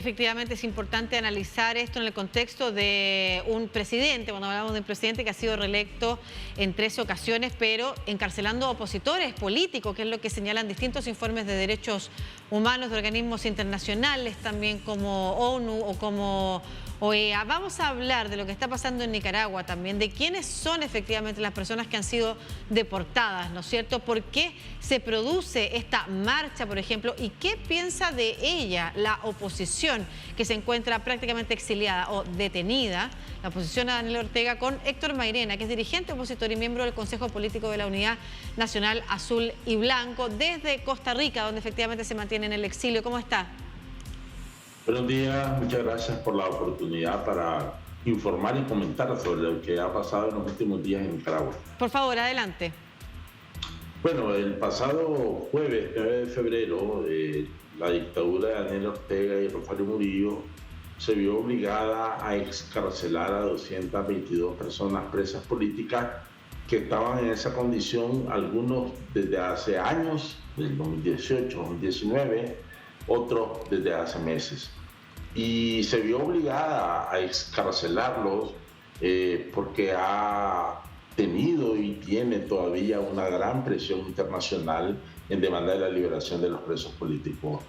Efectivamente es importante analizar esto en el contexto de un presidente, cuando hablamos de un presidente que ha sido reelecto en 3 ocasiones, pero encarcelando opositores políticos, que es lo que señalan distintos informes de derechos humanos de organismos internacionales, también como ONU o como OEA. Vamos a hablar de lo que está pasando en Nicaragua también, de quiénes son efectivamente las personas que han sido deportadas, ¿no es cierto? ¿Por qué se produce esta marcha, por ejemplo? ¿Y qué piensa de ella la oposición, que se encuentra prácticamente exiliada o detenida, la oposición a Daniel Ortega, con Héctor Mairena, que es dirigente opositor y miembro del Consejo Político de la Unidad Nacional Azul y Blanco, desde Costa Rica, donde efectivamente se mantiene en el exilio? ¿Cómo está? Buenos días, muchas gracias por la oportunidad para informar y comentar sobre lo que ha pasado en los últimos días en Nicaragua. Por favor, adelante. Bueno, el pasado jueves 9 de febrero, la dictadura de Daniel Ortega y Rosario Murillo se vio obligada a excarcelar a 222 personas presas políticas que estaban en esa condición, algunos desde hace años, del 2018, 2019, otros desde hace meses. Y se vio obligada a excarcelarlos porque ha tenido y tiene todavía una gran presión internacional en demanda de la liberación de los presos políticos.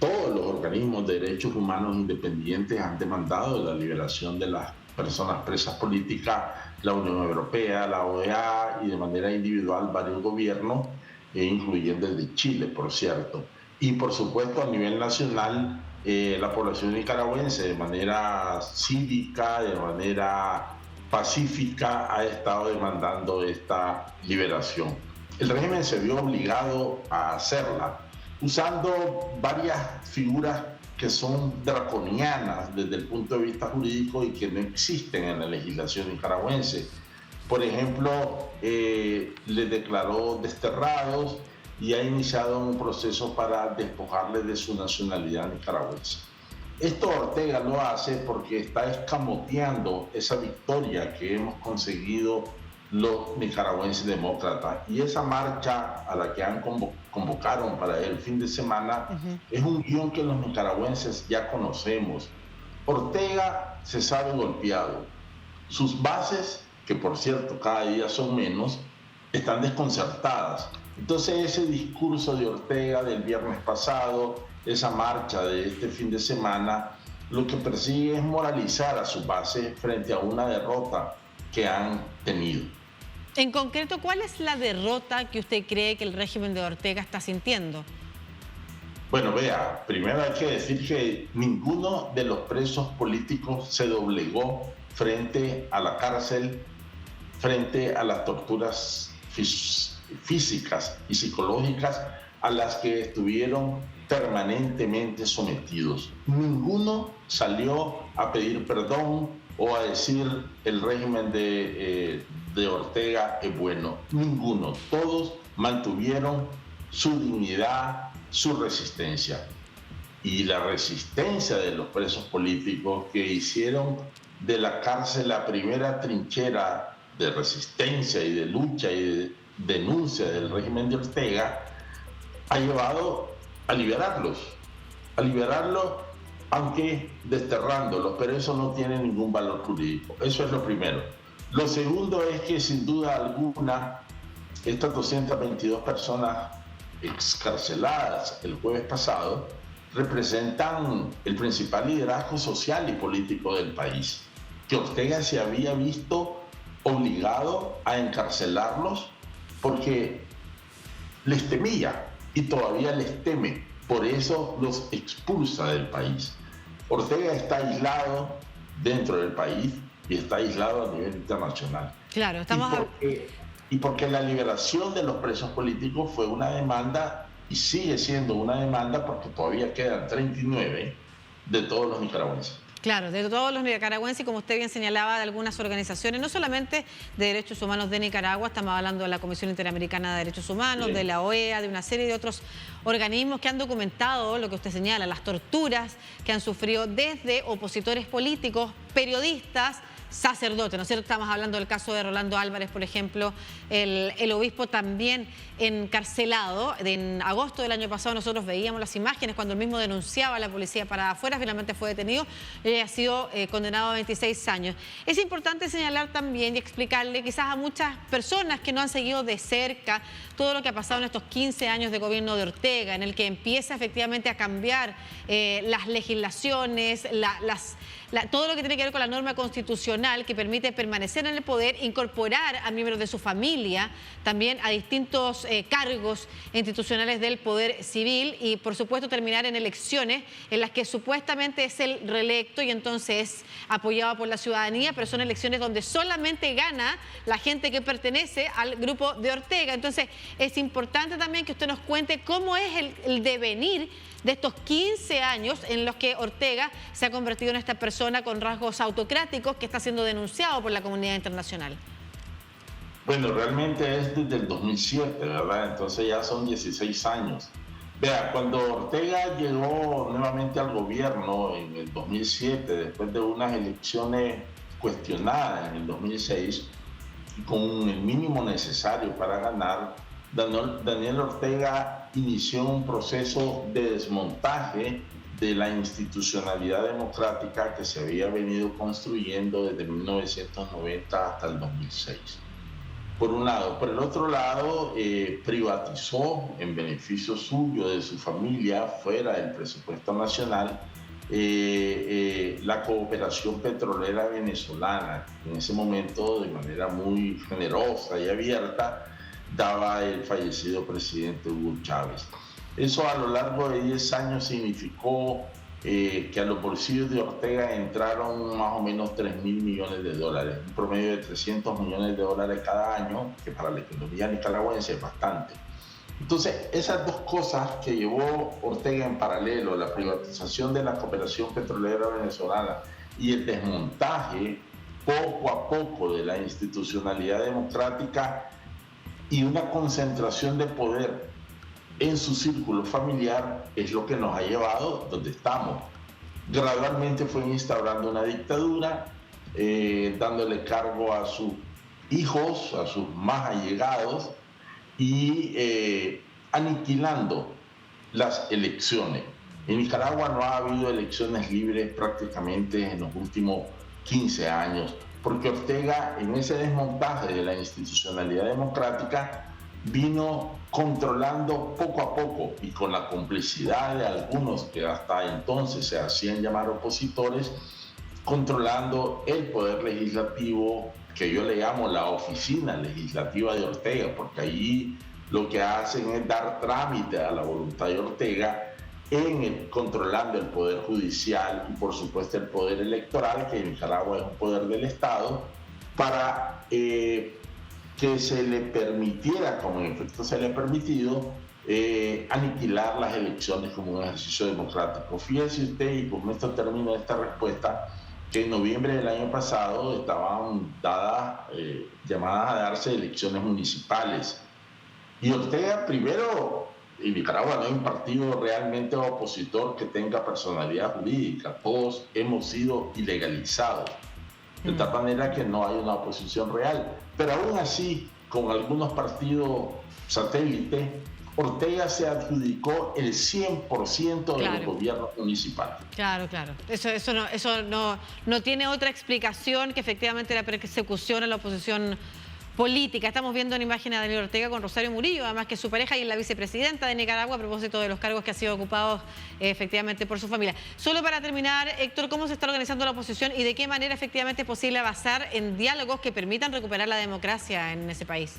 Todos los organismos de derechos humanos independientes han demandado la liberación de las personas presas políticas, la Unión Europea, la OEA y de manera individual varios gobiernos, incluyendo el de Chile, por cierto. Y por supuesto a nivel nacional, la población nicaragüense de manera cívica, de manera pacífica, ha estado demandando esta liberación. El régimen se vio obligado a hacerla, usando varias figuras que son draconianas desde el punto de vista jurídico y que no existen en la legislación nicaragüense. Por ejemplo, les declaró desterrados y ha iniciado un proceso para despojarles de su nacionalidad nicaragüense. Esto Ortega lo hace porque está escamoteando esa victoria que hemos conseguido los nicaragüenses demócratas. Y esa marcha a la que convocaron para el fin de semana es un guión que los nicaragüenses ya conocemos. Ortega se sabe golpeado. Sus bases, que por cierto cada día son menos, están desconcertadas. Entonces ese discurso de Ortega del viernes pasado, esa marcha de este fin de semana, lo que persigue es moralizar a su base frente a una derrota que han tenido. En concreto, ¿cuál es la derrota que usted cree que el régimen de Ortega está sintiendo? Bueno, vea, primero hay que decir que ninguno de los presos políticos se doblegó frente a la cárcel, frente a las torturas físicas y psicológicas a las que estuvieron permanentemente sometidos. Ninguno salió a pedir perdón o a decir el régimen de Ortega es bueno. Ninguno. Todos mantuvieron su dignidad, su resistencia. Y la resistencia de los presos políticos que hicieron de la cárcel la primera trinchera de resistencia y de lucha y de denuncia del régimen de Ortega, ha llevado a liberarlos, aunque desterrándolos, pero eso no tiene ningún valor jurídico. Eso es lo primero. Lo segundo es que sin duda alguna estas 222 personas excarceladas el jueves pasado representan el principal liderazgo social y político del país, que Ortega se había visto obligado a encarcelarlos porque les temía y todavía les teme, por eso los expulsa del país. Ortega está aislado dentro del país y está aislado a nivel internacional. Claro, estamos... Y porque la liberación de los presos políticos fue una demanda y sigue siendo una demanda porque todavía quedan 39 de todos los nicaragüenses. Claro, de todos los nicaragüenses y como usted bien señalaba, de algunas organizaciones, no solamente de derechos humanos de Nicaragua, estamos hablando de la Comisión Interamericana de Derechos Humanos, de la OEA, de una serie de otros organismos que han documentado lo que usted señala, las torturas que han sufrido desde opositores políticos, periodistas, sacerdote, ¿no es cierto? Estamos hablando del caso de Rolando Álvarez, por ejemplo, el obispo también encarcelado. En agosto del año pasado nosotros veíamos las imágenes cuando él mismo denunciaba a la policía para afuera, finalmente fue detenido y ha sido condenado a 26 años. Es importante señalar también y explicarle quizás a muchas personas que no han seguido de cerca todo lo que ha pasado en estos 15 años de gobierno de Ortega, en el que empieza efectivamente a cambiar las legislaciones, todo lo que tiene que ver con la norma constitucional que permite permanecer en el poder, incorporar a miembros de su familia, también a distintos cargos institucionales del poder civil y, por supuesto, terminar en elecciones en las que supuestamente es el reelecto y entonces es apoyado por la ciudadanía, pero son elecciones donde solamente gana la gente que pertenece al grupo de Ortega. Entonces, es importante también que usted nos cuente cómo es el devenir de estos 15 años en los que Ortega se ha convertido en esta persona con rasgos autocráticos que está siendo denunciado por la comunidad internacional. Bueno, realmente es desde el 2007, ¿verdad? Entonces ya son 16 años. Vea, cuando Ortega llegó nuevamente al gobierno en el 2007, después de unas elecciones cuestionadas en el 2006, con el mínimo necesario para ganar, Daniel Ortega inició un proceso de desmontaje de la institucionalidad democrática que se había venido construyendo desde 1990 hasta el 2006. Por un lado. Por el otro lado, privatizó en beneficio suyo, de su familia, fuera del presupuesto nacional, la cooperación petrolera venezolana. En ese momento, de manera muy generosa y abierta, daba el fallecido presidente Hugo Chávez. Eso a lo largo de 10 años significó que a los bolsillos de Ortega entraron más o menos 3.000 millones de dólares, un promedio de 300 millones de dólares cada año, que para la economía nicaragüense es bastante. Entonces, esas dos cosas que llevó Ortega en paralelo, la privatización de la cooperación petrolera venezolana y el desmontaje poco a poco de la institucionalidad democrática, y una concentración de poder en su círculo familiar, es lo que nos ha llevado donde estamos. Gradualmente fue instaurando una dictadura, dándole cargo a sus hijos, a sus más allegados, y aniquilando las elecciones. En Nicaragua no ha habido elecciones libres prácticamente en los últimos 15 años, porque Ortega, en ese desmontaje de la institucionalidad democrática, vino controlando poco a poco y con la complicidad de algunos que hasta entonces se hacían llamar opositores, controlando el poder legislativo, que yo le llamo la oficina legislativa de Ortega, porque allí lo que hacen es dar trámite a la voluntad de Ortega, controlando el poder judicial y por supuesto el poder electoral, que en Nicaragua es un poder del Estado, para que se le permitiera, como en efecto se le ha permitido, aniquilar las elecciones como un ejercicio democrático. Fíjese usted, y con esto termino esta respuesta, que en noviembre del año pasado estaban llamadas a darse elecciones municipales. Y Ortega, primero, en Nicaragua no hay un partido realmente opositor que tenga personalidad jurídica. Todos hemos sido ilegalizados, de tal manera que no hay una oposición real. Pero aún así, con algunos partidos satélites, Ortega se adjudicó el 100% de los gobiernos municipales. Claro. Eso no tiene otra explicación que efectivamente la persecución a la oposición política. Estamos viendo una imagen de Daniel Ortega con Rosario Murillo, además que es su pareja y es la vicepresidenta de Nicaragua, a propósito de los cargos que han sido ocupados efectivamente por su familia. Solo para terminar, Héctor, ¿cómo se está organizando la oposición y de qué manera efectivamente es posible avanzar en diálogos que permitan recuperar la democracia en ese país?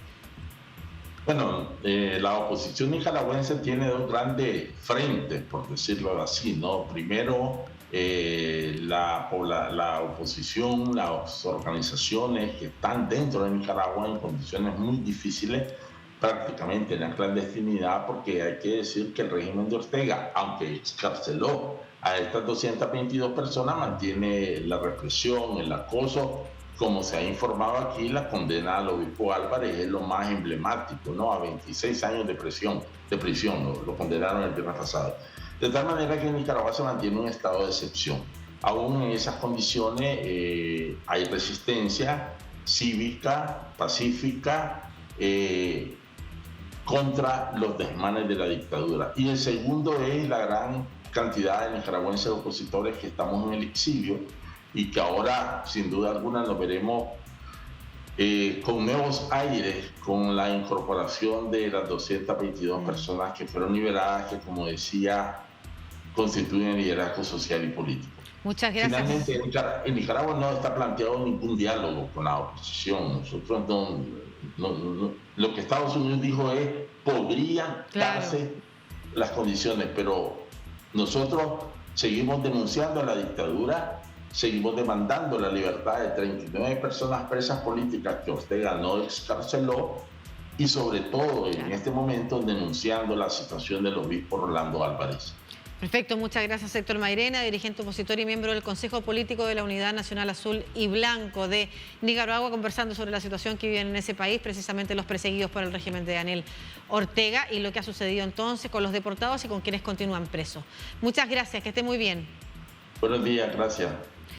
Bueno, la oposición nicaragüense tiene dos grandes frentes, por decirlo así, ¿no? Primero, la oposición, las organizaciones que están dentro de Nicaragua en condiciones muy difíciles, prácticamente en la clandestinidad, porque hay que decir que el régimen de Ortega, aunque excarceló a estas 222 personas, mantiene la represión, el acoso. Como se ha informado aquí, la condena al obispo Álvarez es lo más emblemático, ¿no? A 26 años de prisión, lo condenaron el viernes pasado. De tal manera que en Nicaragua se mantiene un estado de excepción. aún en esas condiciones hay resistencia cívica, pacífica, contra los desmanes de la dictadura. Y el segundo es la gran cantidad de nicaragüenses opositores que estamos en el exilio y que ahora, sin duda alguna, nos veremos con nuevos aires, con la incorporación de las 222 personas que fueron liberadas, que, como decía, constituyen el liderazgo social y político. Muchas gracias. Finalmente, en Nicaragua no está planteado ningún diálogo con la oposición. Nosotros lo que Estados Unidos dijo es, podrían darse las condiciones, pero nosotros seguimos denunciando a la dictadura, seguimos demandando la libertad de 39 personas presas políticas que Ortega no excarceló y sobre todo en este momento denunciando la situación del obispo Rolando Álvarez. Perfecto, muchas gracias Héctor Mairena, dirigente opositor y miembro del Consejo Político de la Unidad Nacional Azul y Blanco de Nicaragua, conversando sobre la situación que viven en ese país, precisamente los perseguidos por el régimen de Daniel Ortega y lo que ha sucedido entonces con los deportados y con quienes continúan presos. Muchas gracias, que esté muy bien. Buenos días, gracias.